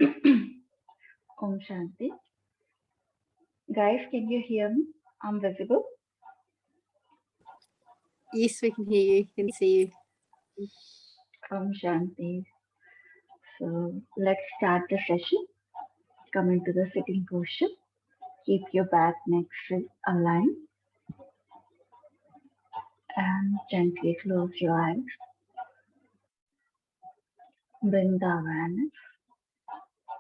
Om Shanti. Guys, can you hear me? I'm visible. Yes, we can hear you, can see you. Om Shanti. So let's start the session. Come into the sitting posture. Keep your back, neck aligned and gently close your eyes. Bring the awareness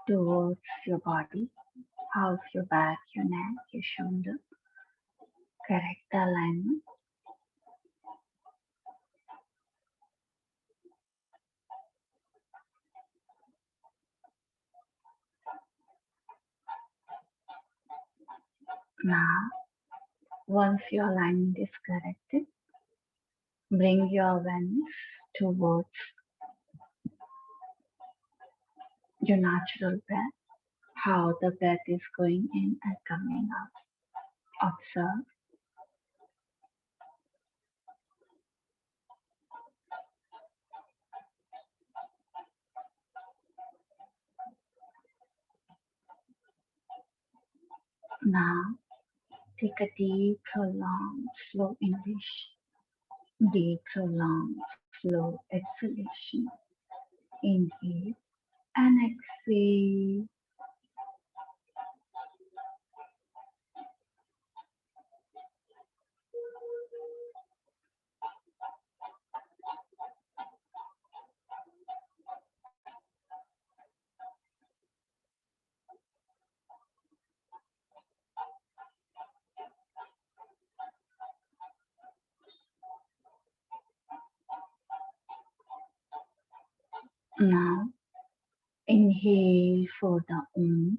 towards your body. How's your back, your neck, your shoulder? Correct the alignment. Now, once your alignment is corrected, bring your awareness towards your natural breath, how the breath is going in and coming out. Observe. Now, take a deep, prolonged, slow inhalation, deep, prolonged, slow exhalation. Inhale and exhale. Now, inhale for the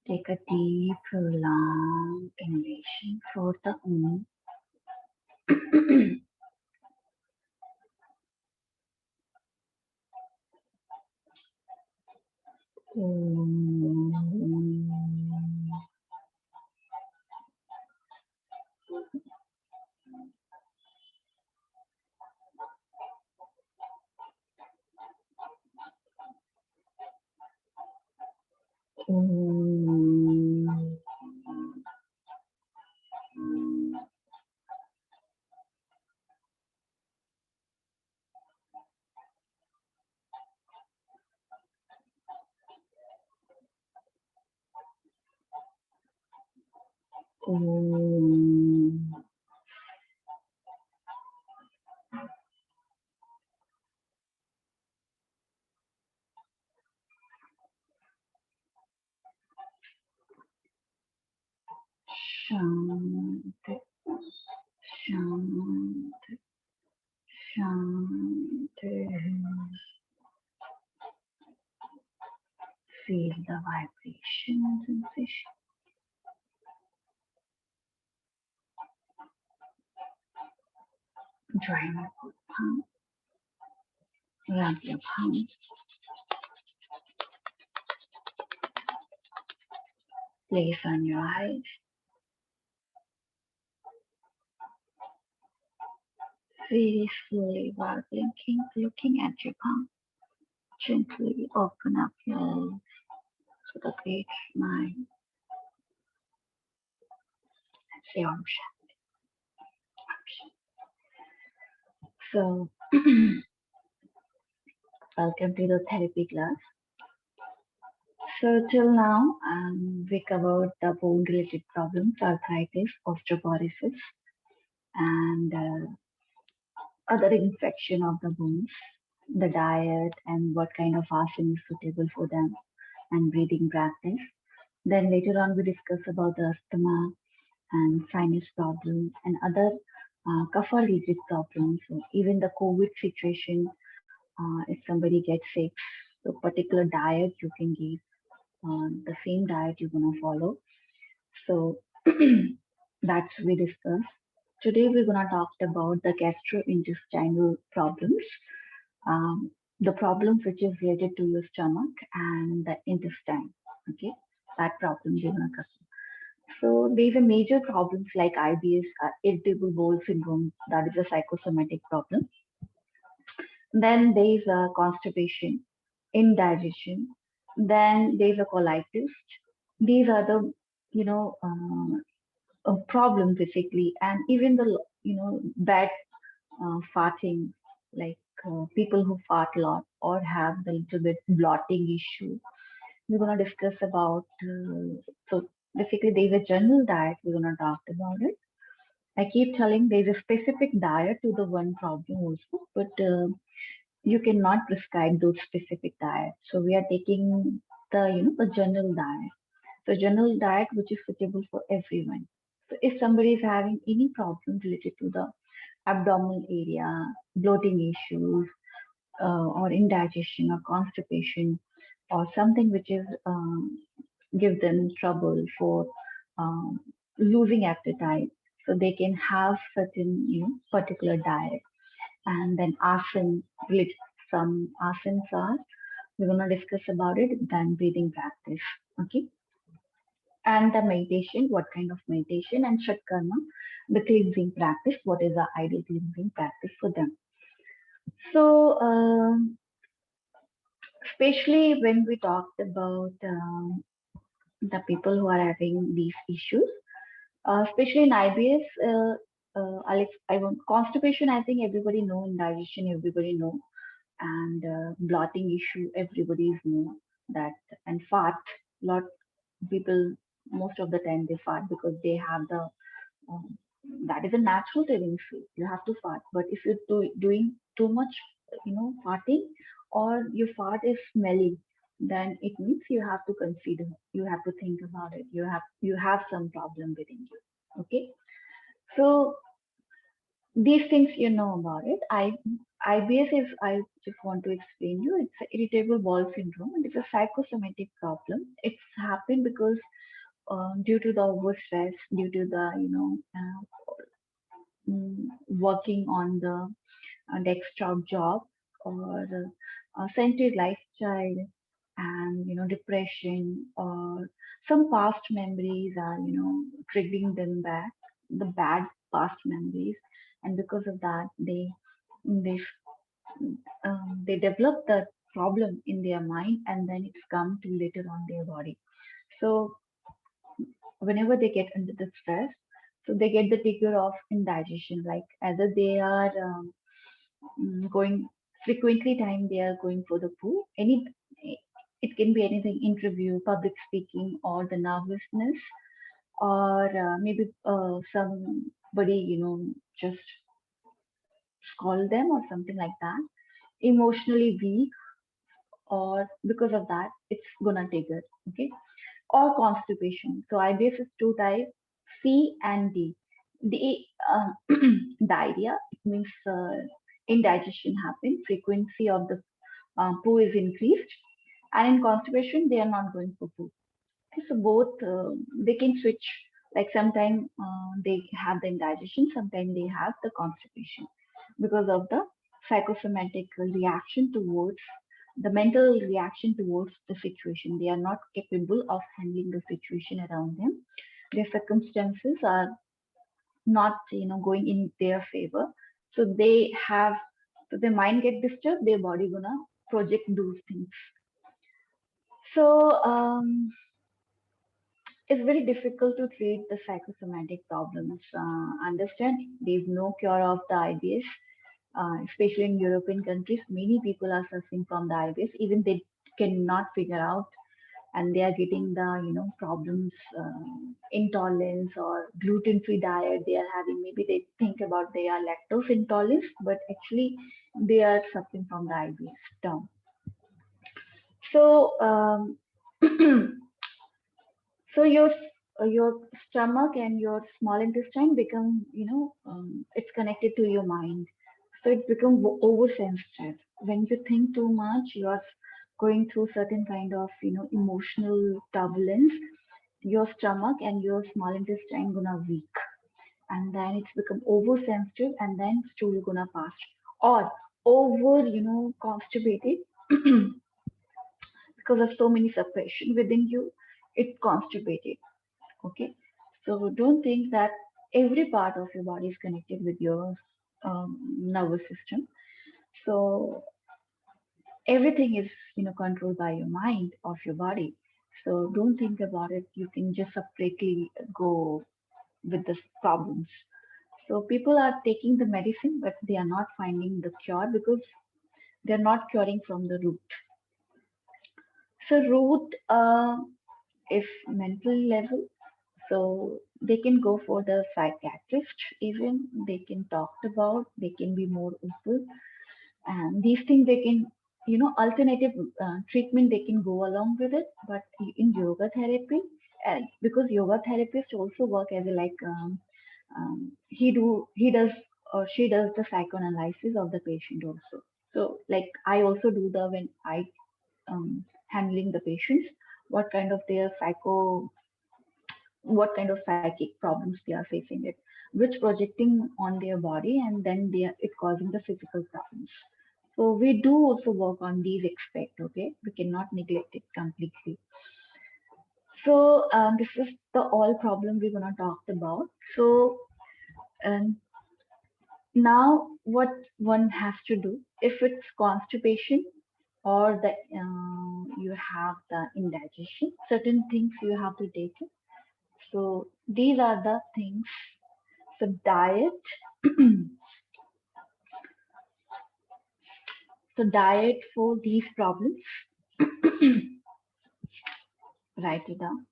Take a deep, prolonged inhalation for the Shanti, Shanti, Shanti. Feel the vibration and sensation. Join your palm, rub your palm, place on your eyes, very slowly while blinking, looking at your palm. Gently open up your eyes with a great smile and say Om Shanti. So, welcome to the therapy class. So, till now, we covered the bone related problems, arthritis, osteoporosis, and other infection of the bones, the diet, and what kind of asana is suitable for them, and breathing practice. Then later on, we discuss about the asthma and sinus problems and other kapha related problems. So even the COVID situation, if somebody gets sick, so particular diet you can give, the same diet you're gonna follow. So that's we discuss. Today we're gonna talk about the gastrointestinal problems, the problems which is related to your stomach and the intestine. Okay, that problem we're gonna cover. So these are major problems like IBS, irritable bowel syndrome, that is a psychosomatic problem. Then there is constipation, indigestion, Then there's a colitis. These are the, you know, a problem basically, and even the, bad farting, like people who fart a lot or have the little bit blotting issue. We're gonna discuss about. So basically, there's a general diet. We're gonna talk about it. I keep telling there's a specific diet to the one problem also, but you cannot prescribe those specific diets. So we are taking the general diet. So general diet which is suitable for everyone. So if somebody is having any problem related to the abdominal area, bloating issues, or indigestion or constipation, or something which is give them trouble for um, losing appetite, so they can have certain particular diet. And then asana, which some asanas are, we're gonna discuss about it. Then breathing practice, okay, and the meditation, what kind of meditation, and Shatkarma, the cleansing practice, what is the ideal cleansing practice for them. So, especially when we talked about the people who are having these issues, especially in IBS, I want constipation. I think everybody know, indigestion everybody know, and blotting issue everybody is know that, and fart. Lot people, most of the time they fart because they have the um, that is a natural tendency. You have to fart, but if you're doing too much, farting, or your fart is smelly, then it means you have to consider. You have to think about it. You have some problem within you. Okay, so these things you know about it. IBS is, I just want to explain you. It's irritable bowel syndrome, and it's a psychosomatic problem. It's happened because due to the overstress, due to the working on the desktop job, or sedentary lifestyle, and depression, or some past memories are triggering them back, the bad past memories, and because of that they develop the problem in their mind, and then it's come to later on their body. So whenever they get under the stress, so they get the trigger of indigestion, like either they are going frequently time, they are going for the poo, it can be anything: interview, public speaking, or the nervousness, or maybe somebody just scold them or something like that, emotionally weak, or because of that it's gonna trigger. Okay, or constipation. So IBS is two types, C and D. The diarrhea, it means indigestion happen, frequency of the poo is increased, and in constipation they are not going for poo. Okay, so both they can switch. Like sometimes they have the indigestion, sometimes they have the constipation because of the psychosomatic reaction towards the mental reaction towards the situation. They are not capable of handling the situation around them. Their circumstances are not going in their favor. So they have, so their mind get disturbed, their body gonna project those things. So it's very difficult to treat the psychosomatic problems. Understand there's no cure of the IBS, especially in European countries. Many people are suffering from the IBS, even they cannot figure out, and they are getting the problems, intolerance or gluten-free diet they are having. Maybe they think about they are lactose intolerant, but actually they are suffering from the IBS term. So so your stomach and your small intestine become, it's connected to your mind. So it becomes oversensitive. When you think too much, you are going through certain kind of emotional turbulence. Your stomach and your small intestine gonna weak, and then it's become oversensitive, and then stool gonna pass, or over constipated because of so many suppression within you. It's constipated. Okay, so don't think that every part of your body is connected with your nervous system. So everything is, controlled by your mind of your body. So don't think about it. You can just separately go with the problems. So people are taking the medicine, but they are not finding the cure because they're not curing from the root. So root is mental level. So they can go for the psychiatrist even. They can talk about. They can be more open, and these things they can, alternative treatment they can go along with it. But in yoga therapy, because yoga therapists also work as a like he does or she does the psychoanalysis of the patient also. So like I also do the when I handling the patients, what kind of their what kind of psychic problems they are facing it, which projecting on their body, and then they are it causing the physical problems. So we do also work on these aspects. Okay, we cannot neglect it completely. So this is the all problem we're gonna talk about. So um, now what one has to do if it's constipation or the you have the indigestion, certain things you have to take it. So these are the things. So diet, so diet for these problems. Write it down.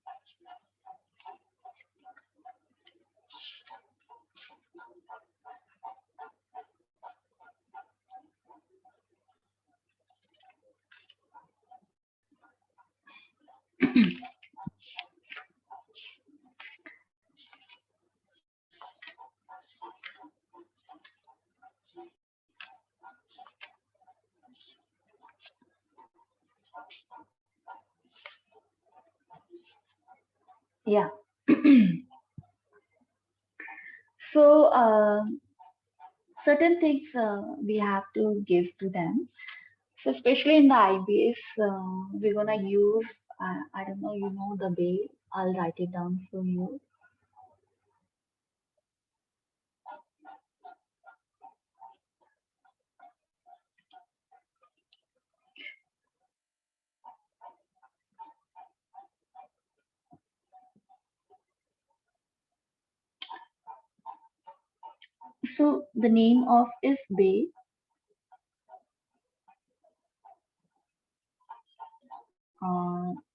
Yeah. So certain things we have to give to them. So especially in the IBS, we're gonna use. I don't know. You know the way. I'll write it down for you. So the name of is Bay.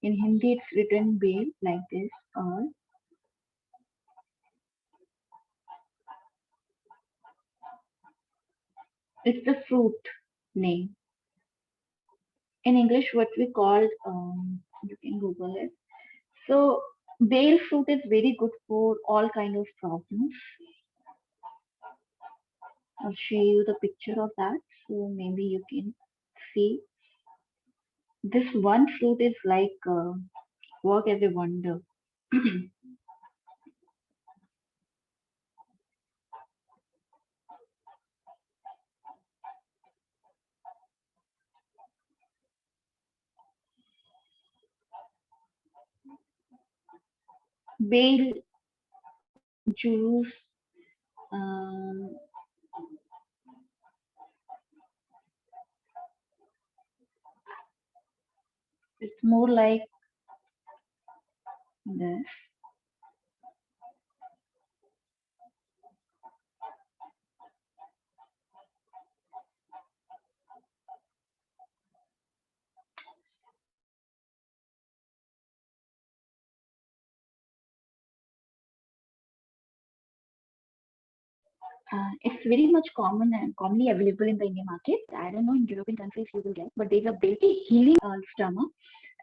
In Hindi, it's written Bay like this, or it's the fruit name. In English, what we call, you can Google it. So bale fruit is very good for all kind of problems. I'll show you the picture of that, so maybe you can see. This one fruit is like work as a wonder. Bale juice. Um, it's more like this. It's very much common and commonly available in the Indian market. I don't know in European countries you will get, but there's a very healing stomach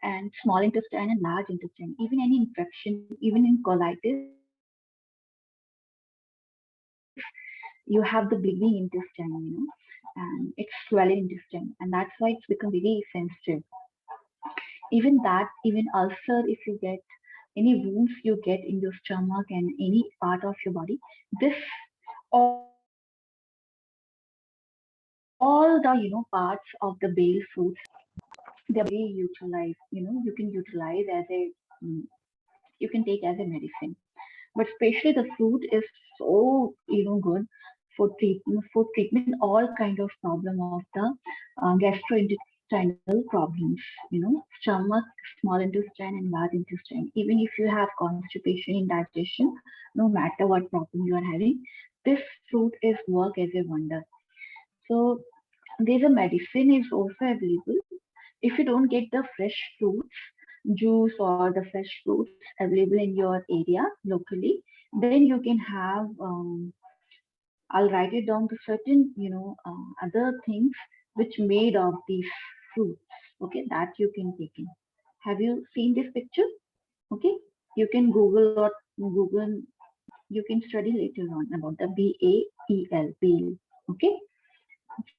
and small intestine and large intestine. Even any infection, even in colitis, you have the bleeding intestine, and it's swelling intestine, and that's why it's become very sensitive. Even that, even ulcer, if you get any wounds you get in your stomach and any part of your body, this all the parts of the bale fruits they're very utilized. You can utilize as a mm, you can take as a medicine. But especially the fruit is so good for treatment all kind of problem of the gastrointestinal intestinal problems, stomach, small intestine and large intestine. Even if you have constipation, indigestion, no matter what problem you are having, this fruit is work as a wonder. So there's a medicine is also available. If you don't get the fresh fruits, juice or the fresh fruits available in your area locally, then you can have I'll write it down to certain, other things which made of these fruits. Okay, that you can take in. Have you seen this picture? Okay, you can Google or Google. You can study later on about the BAEL, bale. Okay,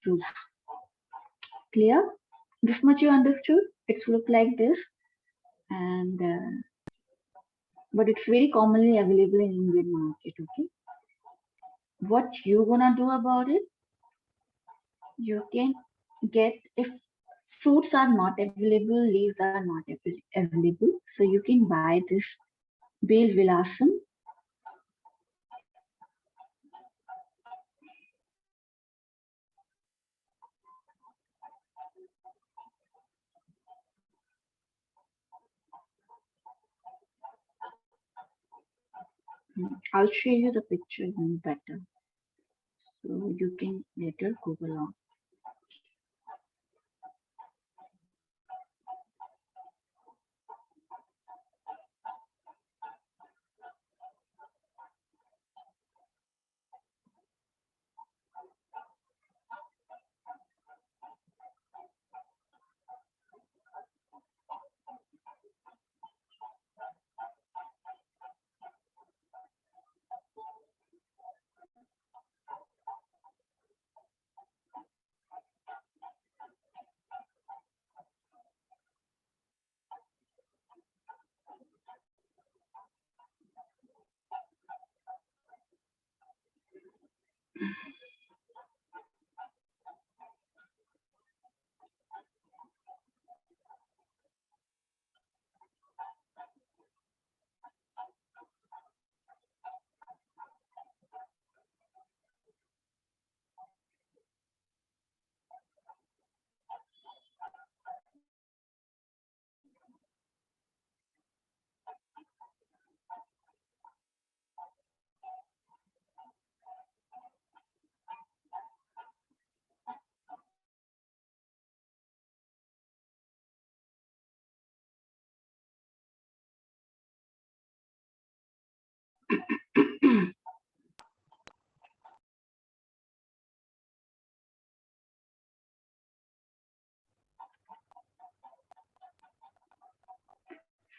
juice. Clear? This much you understood? It's look like this, and but it's very commonly available in Indian market. Okay, what you gonna do about it? You can get if fruits are not available, leaves are not available. So you can buy this Bale Vilasam. I'll show you the picture even better. So you can later Google on.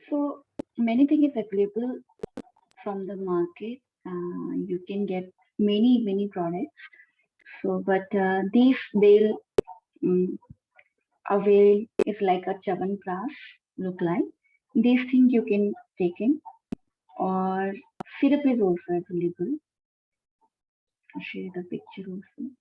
So many things is available from the market. You can get many products. So, but these Bale avail is like a Chavanprash look like. These things you can take in, or syrup is also available. I'll share the picture also.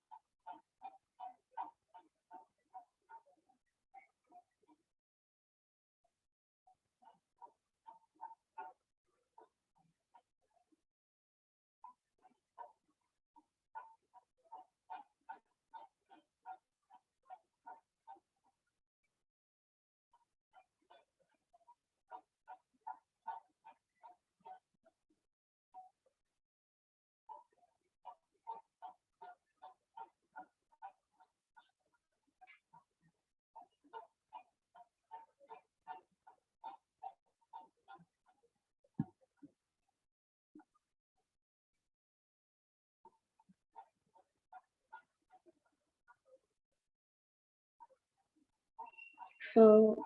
So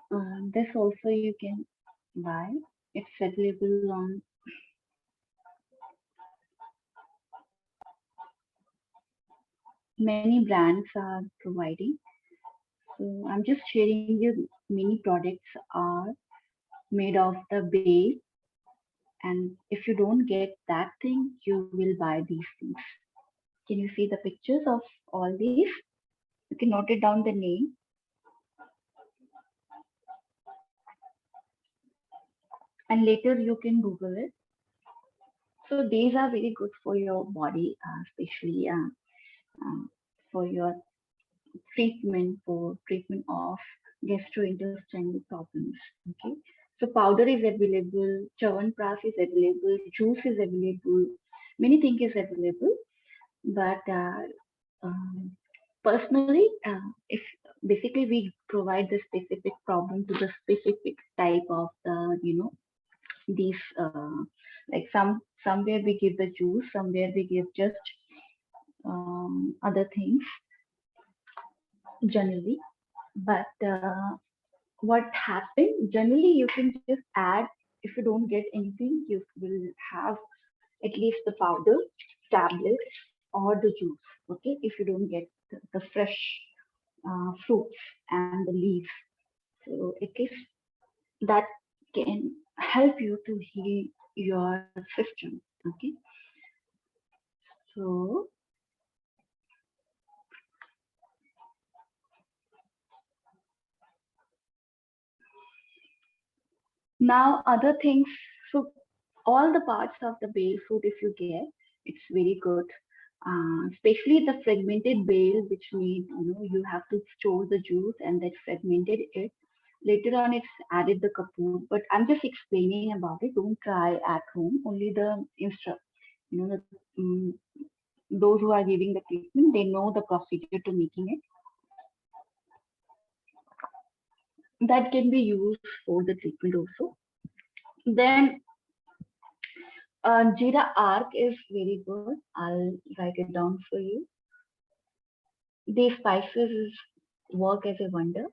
this also you can buy. It's available on many brands are providing. So I'm just sharing you many products are made of the base, and if you don't get that thing, you will buy these things. Can you see the pictures of all these? You can note it down the name, and later you can Google it. So these are very good for your body, especially for your treatment of gastrointestinal problems. Okay, so powder is available, Chyawanprash is available, juice is available, many things is available. But um, personally, if basically we provide the specific problem to the specific type of the these like somewhere we give the juice, somewhere we give just other things generally. But what happens generally, you can just add, if you don't get anything, you will have at least the powder, tablets, or the juice. Okay, if you don't get the fresh fruits and the leaves, so at least that can help you to heal your system. Okay, so now other things. So all the parts of the bale fruit, if you get, it's very good. Especially the fragmented bale, which means you have to store the juice and that fragmented it. Later on, it's added the kapoor, but I'm just explaining about it. Don't try at home. Only the the, those who are giving the treatment, they know the procedure to making it. That can be used for the treatment also. Then Jeera arc is very good. I'll write it down for you. These spices work as a wonder.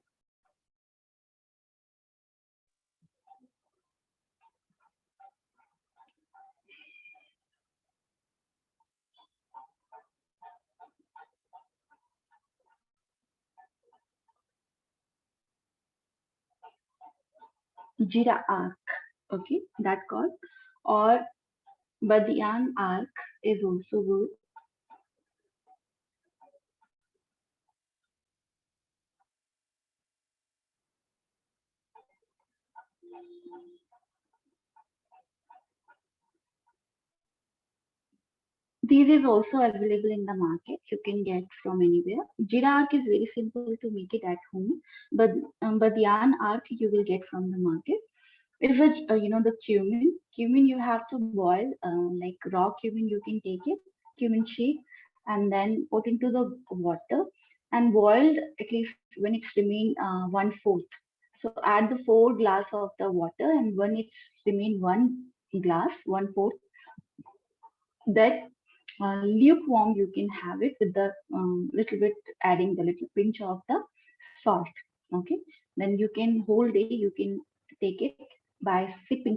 Jeera arc, okay, that called. Or Badiyan arc is also good. These is also available in the market. You can get from anywhere. Jeera arc is very simple to make it at home, but Badiyan arc you will get from the market. Is it the cumin? Cumin you have to boil, like raw cumin you can take it, cumin seed, and then put into the water and boiled at least when it's remain 1/4. So add the 4 glass of the water, and when it's remain 1 glass, 1/4, that lukewarm you can have it with the little bit, adding the little pinch of the salt. Okay, then you can whole day you can take it by sipping.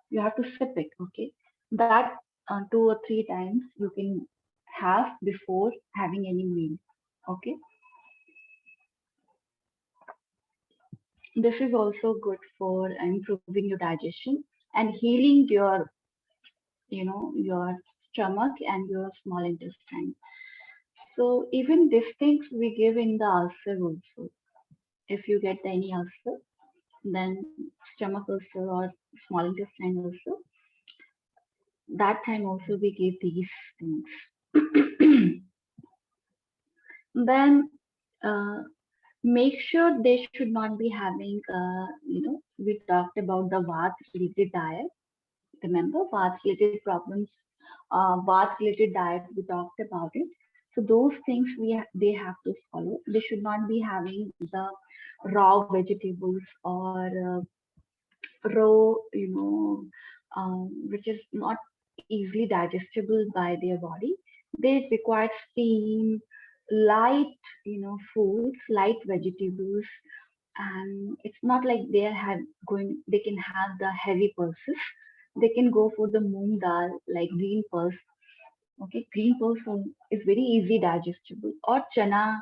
You have to sip it. Okay, that 2 or 3 times you can have before having any meal. Okay, this is also good for improving your digestion and healing your your stomach and your small intestine. So even these things we give in the ulcer also. If you get any ulcer, then stomach ulcer or small intestine ulcer, that time also we give these things. Then uh, make sure they should not be having, we talked about the Vata related diet. Remember Vata related problems, Vata related diet, we talked about it. So those things they have to follow. They should not be having the raw vegetables or raw, which is not easily digestible by their body. They require steam, light, foods, light vegetables, and it's not like they are have going. They can have the heavy pulses. They can go for the moong dal, like green pulse. Okay, green pulse is very easy digestible. Or chana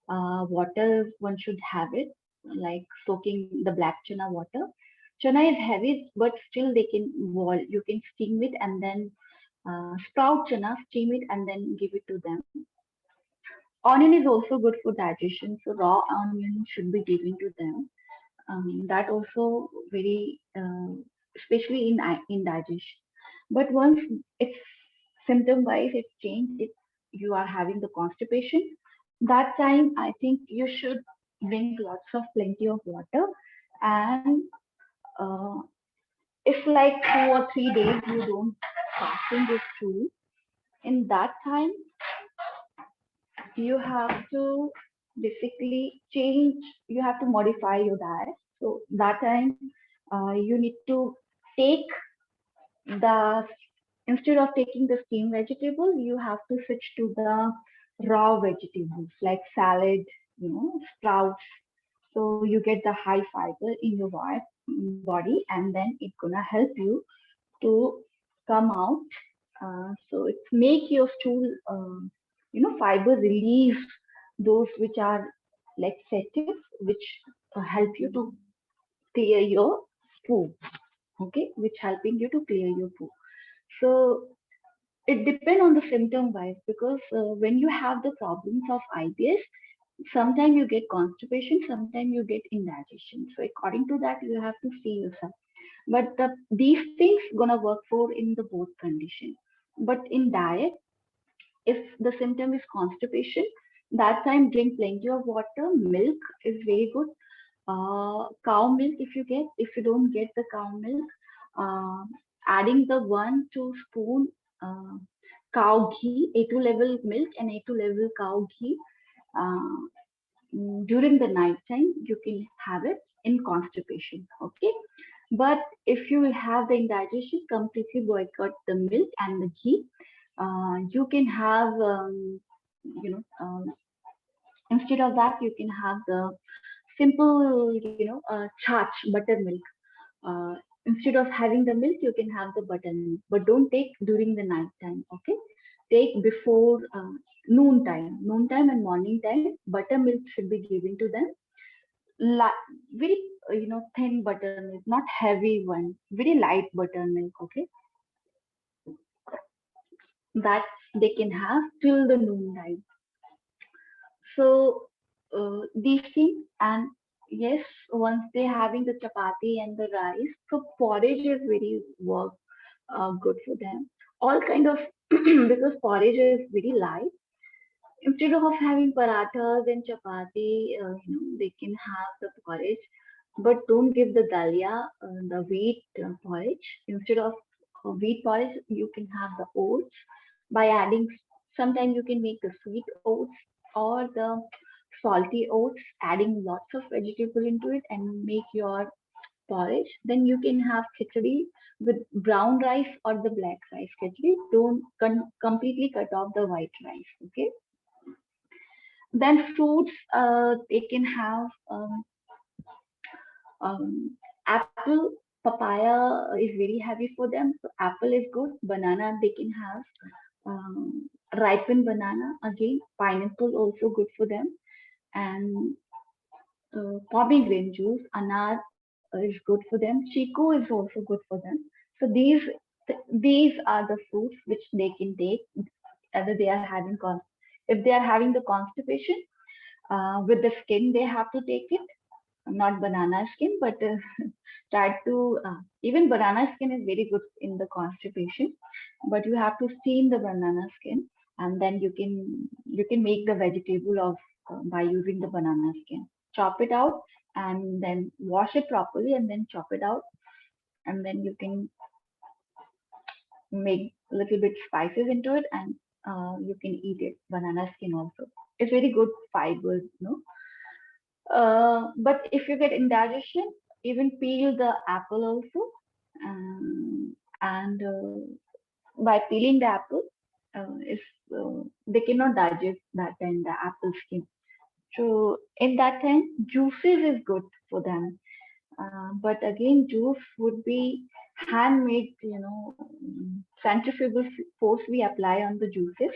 water, one should have it, like soaking the black chana water. Chana is heavy, but still they can boil. You can steam it and then sprout chana, steam it and then give it to them. Onion is also good for digestion, so raw onion should be given to them. That also very, especially in digestion. But once it's symptom wise, it's changed. It You are having the constipation. that time I think you should drink lots of plenty of water. And uh, if like 2 or 3 days you don't fasting is true, in that time you have to basically change, you have to modify your diet. So that time you need to take the, instead of taking the steamed vegetable, you have to switch to the raw vegetables like salad, sprouts. So you get the high fiber in your body, and then it's gonna help you to come out. So it make your stool, fiber release those which are like sedative, which help you to clear your poo. Okay, which helping you to clear your poo. So it depends on the symptom wise, because when you have the problems of IBS, sometimes you get constipation, sometimes you get indigestion. So according to that, you have to see yourself. But these things gonna work for in the both condition. But in diet, if the symptom is constipation, that time drink plenty of water. Milk is very good. Cow milk, if you don't get the cow milk, uh, adding the 1 2 spoon uh, cow ghee, A2 level milk and A2 level cow ghee, uh, during the night time, you can have it in constipation. Okay, but if you will have the indigestion, completely boycott the milk and the ghee. You can have, you know, um, instead of that, you can have the simple, chach buttermilk. Uh, Instead of having the milk, you can have the buttermilk, but don't take during the night time. Okay, take before noon time and morning time. Buttermilk should be given to them. Very thin buttermilk, not heavy one. Very light buttermilk. Okay, that they can have till the noon time. So these things, and yes, once they're having the chapati and the rice, so porridge is very good for them. All kind of because porridge is very light. Instead of having parathas and chapati, they can have the porridge, but don't give the dalia, the wheat porridge. Instead of wheat porridge, you can have the oats by adding. Sometimes you can make the sweet oats or the salty oats, adding lots of vegetable into it and make your porridge. Then you can have khichdi with brown rice or the black rice khichdi. Don't completely cut off the white rice. Okay. Then fruits, they can have apple, papaya is very heavy for them. So apple is good. Banana they can have. Ripened banana again. Pineapple also good for them. And pomegranate juice, anar is good for them. Chiku is also good for them. So these are the fruits which they can take, either they are having if they are having the constipation with the skin, they have to take it, not banana skin, but try to even banana skin is very good in the constipation, but you have to steam the banana skin, and then you can make the vegetable of by using the banana skin. Chop it out and then wash it properly, and then chop it out, and then you can make a little bit spices into it, and you can eat it. Banana skin also. It's very good fiber, but if you get indigestion, even peel the apple also, and by peeling the apple, if they cannot digest that time the apple skin. So in that time, juices is good for them. But again, juice would be handmade, centrifugal force we apply on the juices.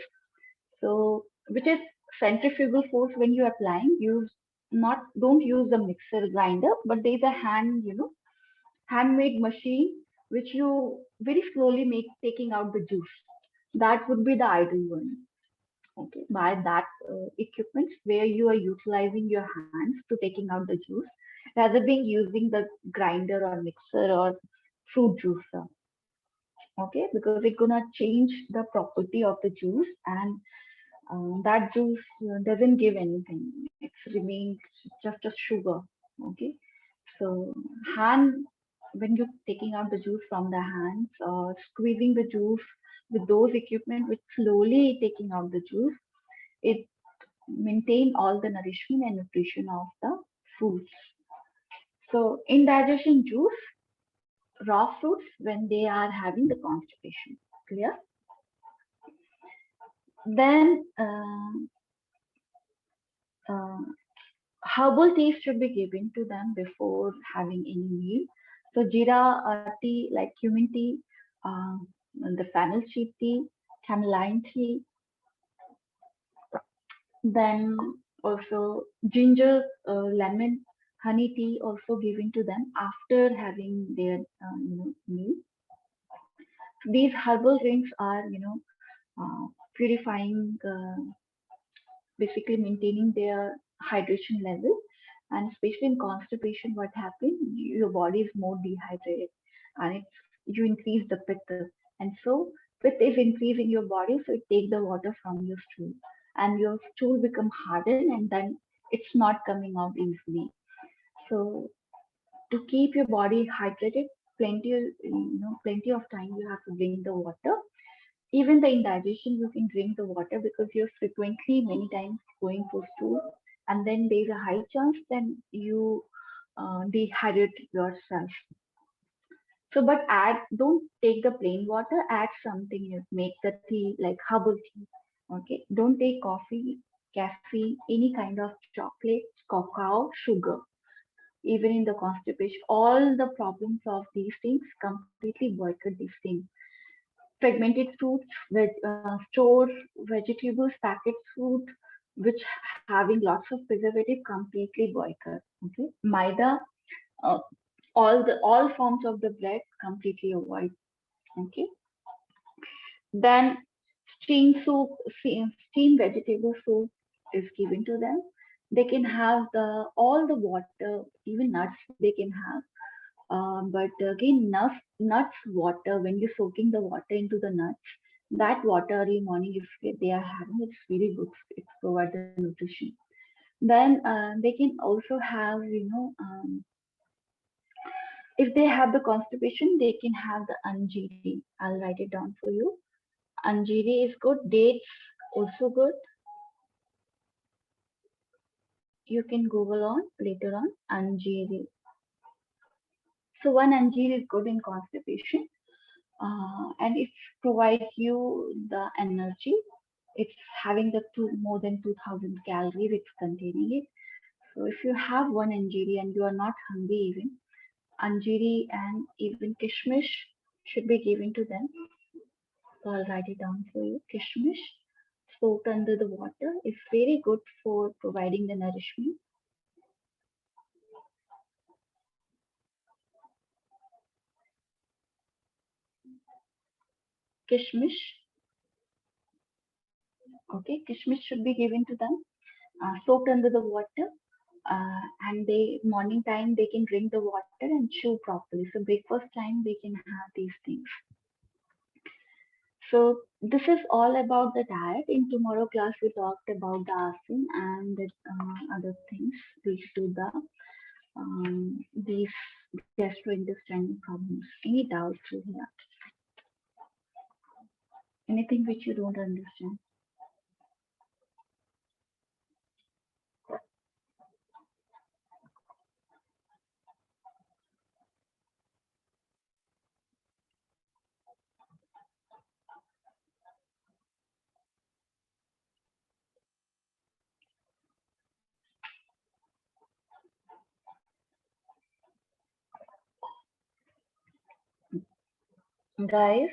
So, which is centrifugal force when you applying, use not don't use the mixer grinder, but there's a handmade machine which you very slowly make taking out the juice. That would be the ideal one. Okay, buy that equipment where you are utilizing your hands to taking out the juice rather than using the grinder or mixer or fruit juicer. Okay, because it's gonna change the property of the juice, and that juice doesn't give anything. It remains just a sugar. Okay, so hand when you're taking out the juice from the hands or squeezing the juice with those equipment which slowly taking out the juice, it maintain all the nourishment and nutrition of the fruits. So indigestion juice, raw fruits when they are having the constipation. Clear? Then uh, herbal teas should be given to them before having any meal. So jeera tea like cumin tea, the fennel seed tea, cameline tea, then also ginger, lemon, honey tea also given to them after having their meal. These herbal drinks are purifying, basically maintaining their hydration level, and especially in constipation what happens, your body is more dehydrated, and you increase the pitta, and so pitta is increased in your body, so it takes the water from your stool, and your stool become hardened, and then it's not coming out easily. So to keep your body hydrated, plenty of time you have to drink the water. Even the indigestion, you can drink the water because you're frequently many times going for stool, and then there's a high chance then you dehydrate yourself. So, but add, don't take the plain water, add something else, make the tea like herbal tea. Okay, don't take coffee, caffeine, any kind of chocolate, cacao, sugar. Even in the constipation, all the problems of these things completely boycott these things. Fragmented fruits, store vegetables, packet food, which having lots of preservative, completely boycott. Okay, maida, uh, all forms of the bread, completely avoid. Okay, then steamed soup, steamed vegetable soup is given to them. They can have the all the water, even nuts they can have. But again, nuts water, when you're soaking the water into the nuts, that water early morning, if they are having, it's really good. It provides the nutrition. Then they can also have, if they have the constipation, they can have the anjiri. I'll write it down for you. Anjiri is good. Dates also good. You can Google on later on anjiri. So one anjiri is good in constipation, and it provides you the energy. It's having the more than 2000 calories it's containing it. So if you have one anjiri and you are not hungry even, anjiri and even kishmish should be given to them. So I'll write it down for you. Kishmish soaked under the water is very good for providing the nourishment. Kishmish, okay, kishmish should be given to them, soaked under the water, and they morning time they can drink the water and chew properly. So breakfast time they can have these things. So this is all about the diet. In tomorrow class we talked about the asking and the, other things related to the these gastrointestinal problems. Any doubts here? Anything which you don't understand? Guys,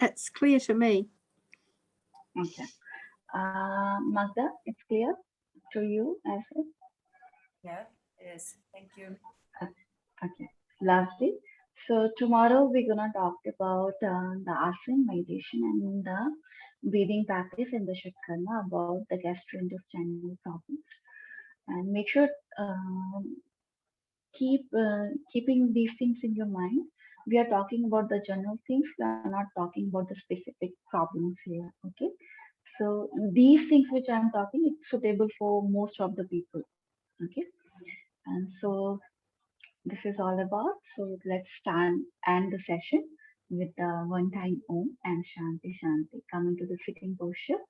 It's clear to me. okay. Magda, it's clear to you as well? Yeah, it is. Thank you. Okay, lovely. So tomorrow we're gonna talk about the asana meditation and the breathing practice and the shatkarma about the gastrointestinal problems. And make sure keeping these things in your mind. we are talking about the general things. We are not talking about the specific problems here. Okay. So these things which I'm talking, it's suitable for most of the people. Okay. And so this is all about. So let's end the session with the one time Om and Shanti Shanti. Come into the sitting posture.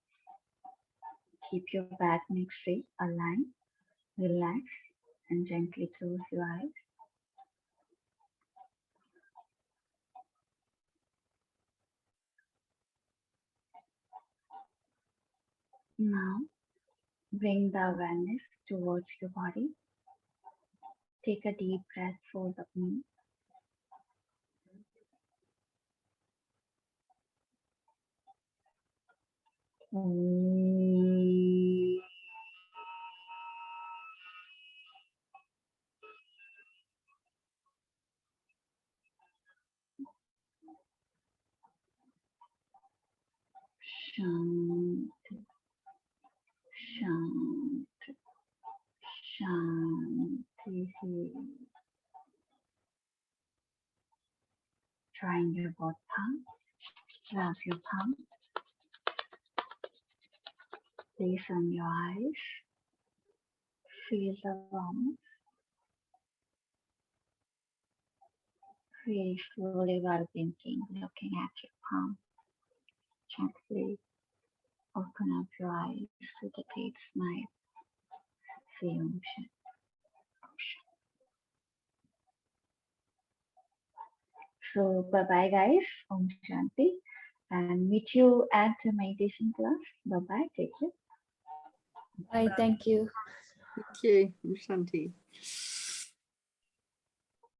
Keep your back neck straight, aligned, relax, and gently close your eyes. Now bring the awareness towards your body. Take a deep breath for the Om. Shanti, Shanti, Shanti. Drawing your both palms, rub your palm, place on your eyes, feel the warmth. Very slowly while blinking, looking at your palm. Gently open up your eyes with a deep smile. See Om. So bye bye guys. Om Shanti. And meet you at the meditation class. Bye bye. Take care. Bye. Thank you. Thank you, Shanti.